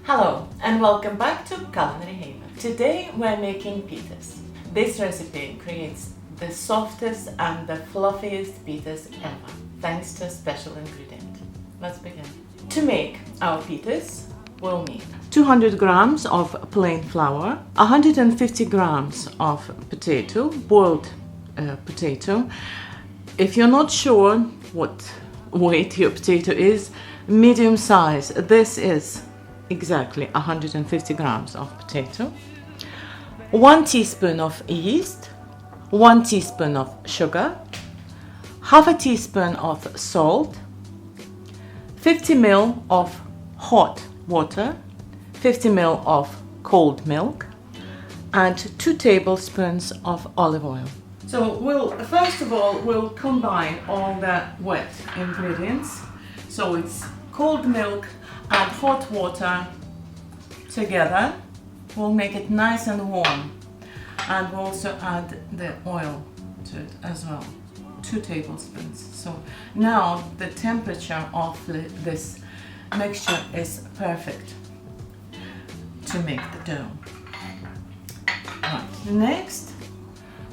Hello and welcome back to Culinary Haven. Today we're making pitas. This recipe creates the softest and the fluffiest pitas ever, thanks to a special ingredient. Let's begin. To make our pitas, we'll need 200 grams of plain flour, 150 grams of potato, boiled potato. If you're not sure what weight your potato is, medium size, this is exactly 150 grams of potato, 1 teaspoon of yeast, 1 teaspoon of sugar, half a teaspoon of salt, 50 ml of hot water, 50 ml of cold milk, and 2 tablespoons of olive oil. So first of all, we'll combine all the wet ingredients. So it's cold milk and hot water together. We'll make it nice and warm, and we'll also add the oil to it as well, 2 tablespoons. So now the temperature of this mixture is perfect to make the dough. Right. Next,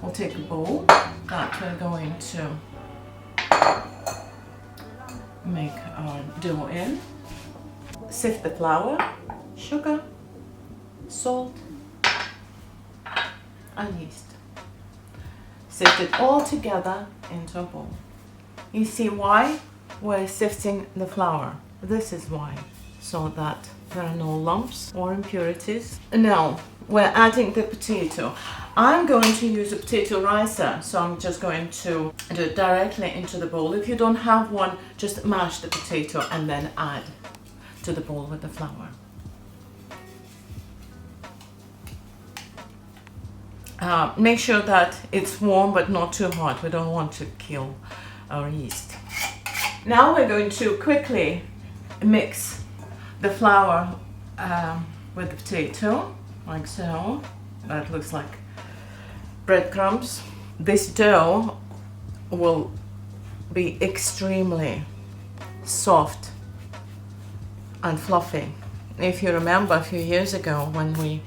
we'll take a bowl that we're going to make our dough in. Sift the flour, sugar, salt, and yeast. Sift it all together into a bowl. You see why we're sifting the flour? This is why, so that there are no lumps or impurities. Now we're adding the potato. I'm going to use a potato ricer, so I'm just going to do it directly into the bowl. If you don't have one, just mash the potato and then add to the bowl with the flour. Make sure that it's warm but not too hot. We don't want to kill our yeast. Now we're going to quickly mix the flour with the potato, like so. That looks like breadcrumbs. This dough will be extremely soft and fluffy. If you remember a few years ago when we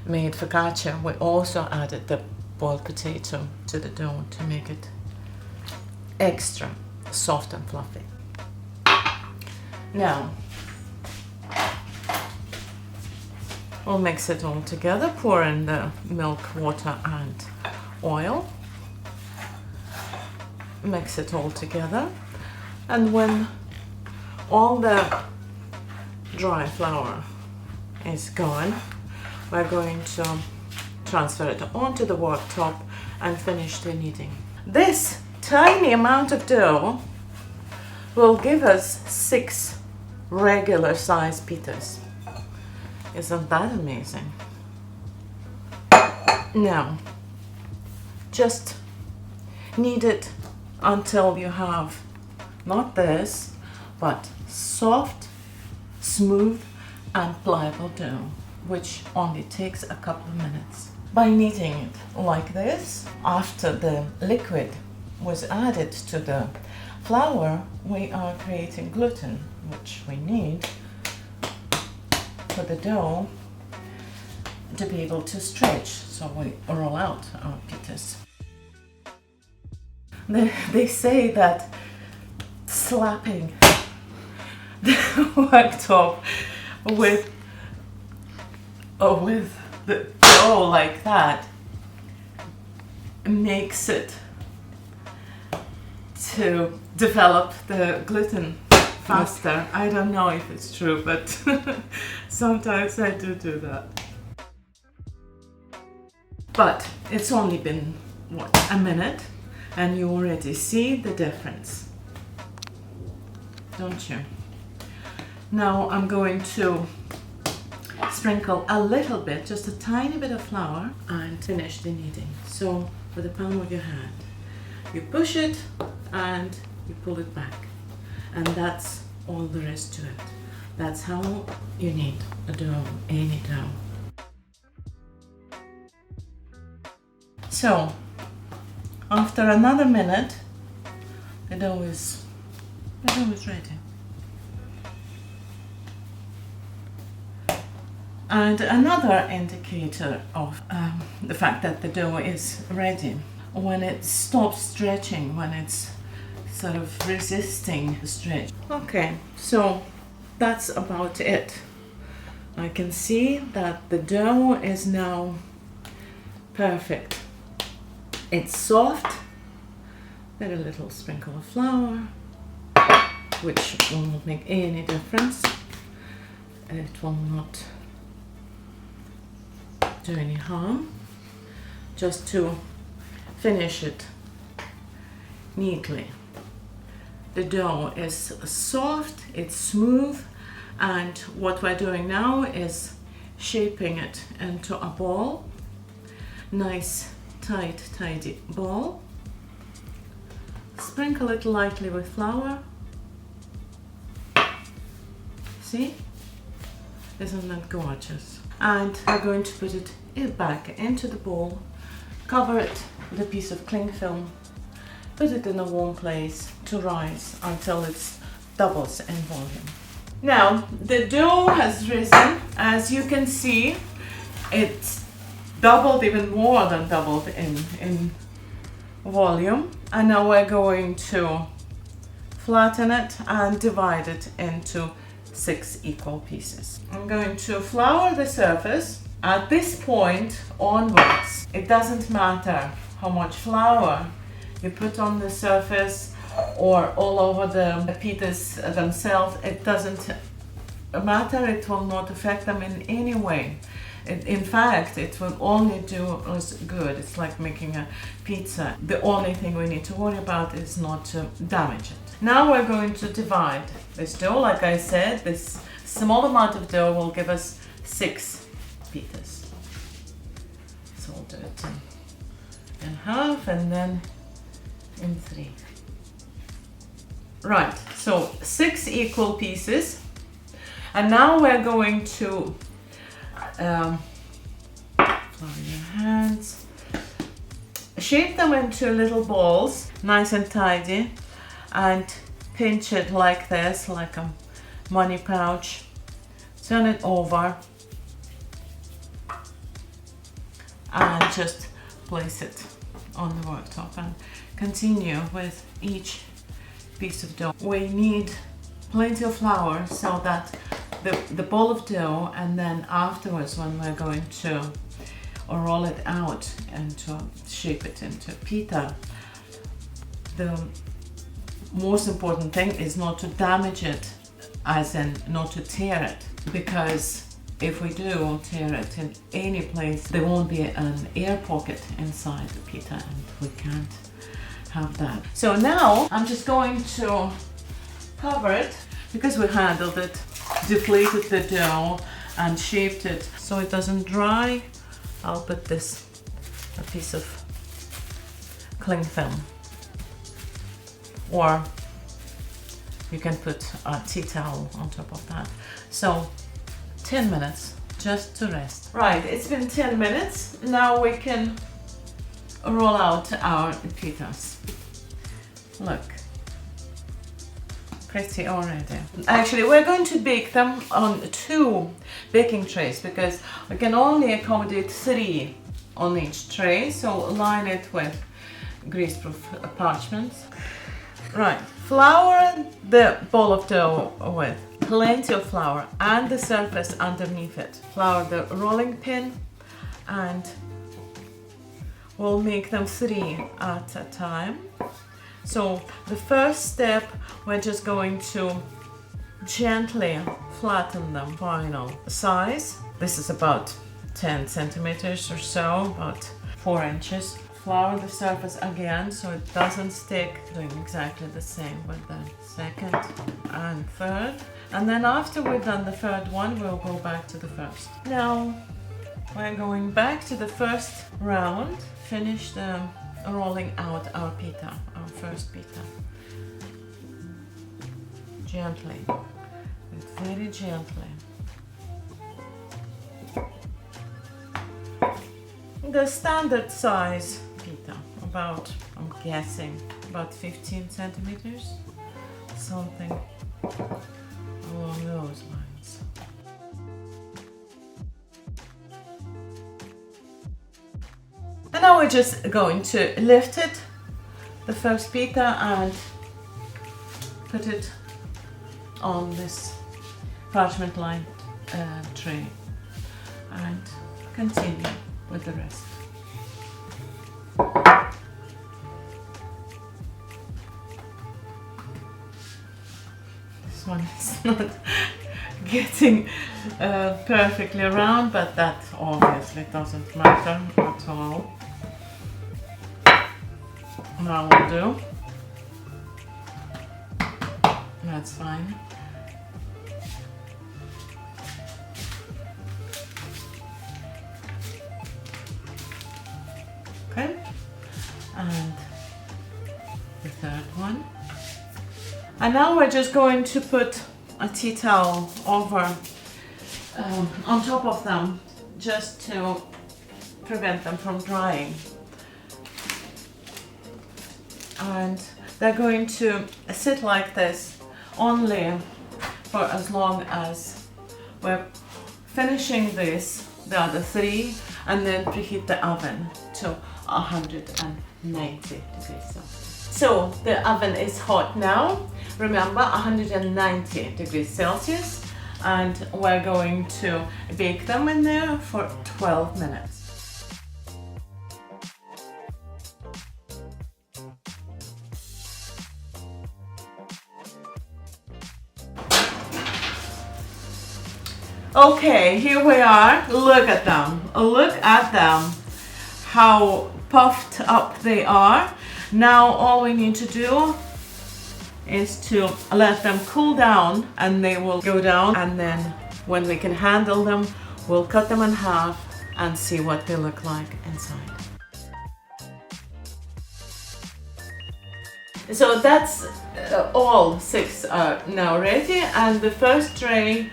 made focaccia, we also added the boiled potato to the dough to make it extra soft and fluffy. Now we'll mix it all together, pour in the milk, water and oil. Mix it all together, and when all the dry flour is gone, we're going to transfer it onto the worktop and finish the kneading. This tiny amount of dough will give us 6 regular size pitas. Isn't that amazing? Now, just knead it until you have not this, but soft, smooth and pliable dough, which only takes a couple of minutes. By kneading it like this, after the liquid was added to the flour, we are creating gluten, which we need for the dough to be able to stretch, so we roll out our pitas. They say that slapping the worktop with the dough like that makes it to develop the gluten faster. I don't know if it's true, but sometimes I do that. But it's only been, what, a minute, and you already see the difference, don't you? Now I'm going to sprinkle a little bit, just a tiny bit of flour, and finish the kneading. So with the palm of your hand, you push it and you pull it back, and that's all there is to it. That's how you knead a dough, any dough. So after another minute, the dough is ready. And another indicator of the fact that the dough is ready, when it stops stretching, when it's sort of resisting the stretch. Okay, so that's about it. I can see that the dough is now perfect. It's soft, very little sprinkle of flour, which will not make any difference. It will not do any harm, just to finish it neatly. The dough is soft, it's smooth, and what we're doing now is shaping it into a ball. Nice, tight, tidy ball. Sprinkle it lightly with flour. See? Isn't that gorgeous? And we're going to put it back into the bowl, cover it with a piece of cling film, put it in a warm place to rise until it doubles in volume. Now, the dough has risen. As you can see, it's doubled, even more than doubled in volume. And now we're going to flatten it and divide it into 6 equal pieces. I'm going to flour the surface. At this point onwards, it doesn't matter how much flour you put on the surface or all over the pitas themselves. It doesn't matter, it will not affect them in any way. In fact, it will only do us good. It's like making a pizza. The only thing we need to worry about is not to damage it. Now we're going to divide this dough. Like I said, this small amount of dough will give us 6 pitas. So we'll do it in half and then in 3. Right, so 6 equal pieces. And now we're going to flour your hands, shape them into little balls, nice and tidy, and pinch it like this, like a money pouch. Turn it over and just place it on the worktop and continue with each piece of dough. We need plenty of flour so that the ball of dough, and then afterwards when we're going to roll it out and to shape it into pita, the most important thing is not to damage it, as in not to tear it, because if we do tear it in any place, there won't be an air pocket inside the pita, and we can't have that. So now I'm just going to cover it, because we handled it, deflated the dough and shaped it so it doesn't dry. I'll put a piece of cling film, or you can put a tea towel on top of that. So 10 minutes just to rest. Right, it's been 10 minutes. Now we can roll out our pitas. Look, pretty already. Actually, we're going to bake them on 2 baking trays because we can only accommodate 3 on each tray. So line it with greaseproof parchment. Right, flour the ball of dough with plenty of flour and the surface underneath it. Flour the rolling pin, and we'll make them 3 at a time. So the first step, we're just going to gently flatten them. Final size, this is about 10 centimeters or so, about 4 inches. Flour the surface again so it doesn't stick. Doing exactly the same with the second and third. And then after we've done the third one, we'll go back to the first. Now we're going back to the first round. Finish the rolling out our pita, our first pita. Gently, very gently. The standard size pita, about, I'm guessing, about 15 centimeters, something along those lines. And now we're just going to lift it, the first pita, and put it on this parchment lined tray and continue with the rest. This one is not getting perfectly around, but that obviously doesn't matter at all. Now will do. That's fine. Okay, and the third one. And now we're just going to put a tea towel over on top of them, just to prevent them from drying. And they're going to sit like this only for as long as we're finishing this, the other three, and then preheat the oven to 190 degrees Celsius. So the oven is hot now. Remember, 190 degrees Celsius, and we're going to bake them in there for 12 minutes. Okay, here we are. Look at them. Look at them. How puffed up they are. Now all we need to do is to let them cool down, and they will go down, and then when we can handle them, we'll cut them in half and see what they look like inside. So that's all 6 are now ready, and the first tray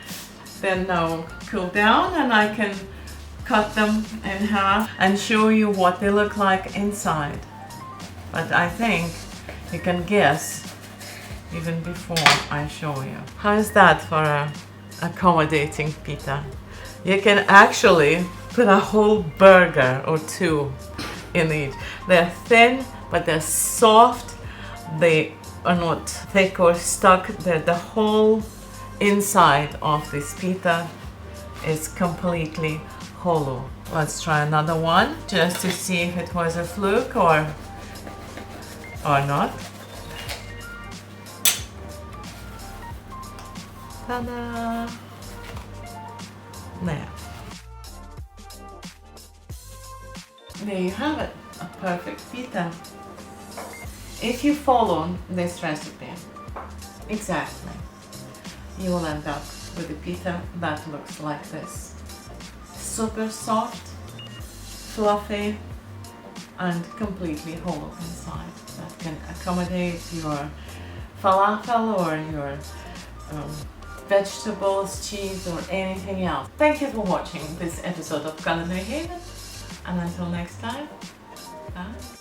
then now cool down, and I can cut them in half and show you what they look like inside. But I think you can guess even before I show you. How is that for a accommodating pita? You can actually put a whole burger or two in each. They're thin, but they're soft. They are not thick or stuck. The whole inside of this pita is completely hollow. Let's try another one just to see if it was a fluke or not. Ta-da! There you have it, a perfect pita. If you follow this recipe exactly, you will end up with a pita that looks like this. Super soft, fluffy, and completely hollow inside. That can accommodate your falafel or your vegetables, cheese, or anything else. Thank you for watching this episode of Culinary Haven, and until next time, bye.